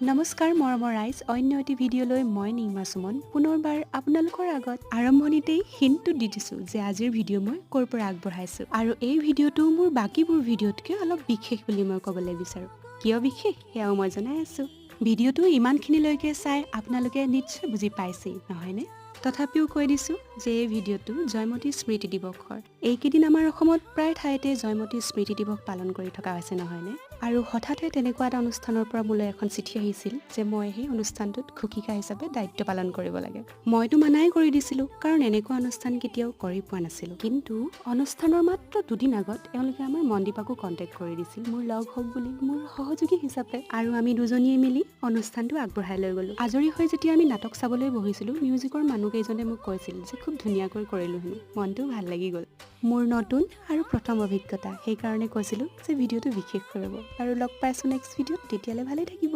নমস্কাৰ মৰমৰ ৰাইজ, অন্য এটি ভিডিঅ'লৈ মই নিমা সুমন পুনৰবাৰ আপোনালোকৰ আগত আৰম্ভণিতেই হিণ্টটো দি দিছোঁ যে আজিৰ ভিডিঅ' মই ক'ৰ পৰা আগবঢ়াইছোঁ আৰু এই ভিডিঅ'টো মোৰ বাকীবোৰ ভিডিঅ'তকৈ অলপ বিশেষ বুলি মই ক'বলৈ বিচাৰোঁ। কিয় বিশেষ সেয়াও মই জনাই আছোঁ। ভিডিঅ'টো ইমানখিনিলৈকে চাই আপোনালোকে নিশ্চয় বুজি পাইছেই নহয়নে? তথাপিও কৈ দিছোঁ যে এই ভিডিঅ'টো জয়মতী স্মৃতি দিৱসৰ। এইকেইদিন আমাৰ অসমত প্ৰায় ঠাইতে জয়মতী স্মৃতি দিৱস পালন কৰি থকা হৈছে নহয়নে? আৰু হঠাতে তেনেকুৱা এটা অনুষ্ঠানৰ পৰা মোলৈ এখন চিঠি আহিছিল যে মই সেই অনুষ্ঠানটোত ঘোষিকা হিচাপে দায়িত্ব পালন কৰিব লাগে। মইতো মানাই কৰি দিছিলোঁ কাৰণ এনেকুৱা অনুষ্ঠান কেতিয়াও কৰি পোৱা নাছিলোঁ। কিন্তু অনুষ্ঠানৰ মাত্ৰ দুদিন আগত এওঁলোকে আমাৰ মনদীপাকো কণ্টেক্ট কৰি দিছিল মোৰ লগ হওক বুলি, মোৰ সহযোগী হিচাপে, আৰু আমি দুজনীয়ে মিলি অনুষ্ঠানটো আগবঢ়াই লৈ গ'লোঁ। আজৰি হৈ যেতিয়া আমি নাটক চাবলৈ বহিছিলোঁ, মিউজিকৰ মানুহকেইজনে মোক কৈছিল যে খুব ধুনীয়াকৈ কৰিলোঁ হেনো। মনটো ভাল লাগি গ'ল। মোৰ নতুন আৰু প্ৰথম অভিজ্ঞতা, সেইকাৰণে কৈছিলোঁ যে ভিডিঅ'টো বিশেষ কৰিব। আৰু লগ পাইছোঁ নেক্সট ভিডিঅ'ত, তেতিয়ালৈ ভালেই থাকিব।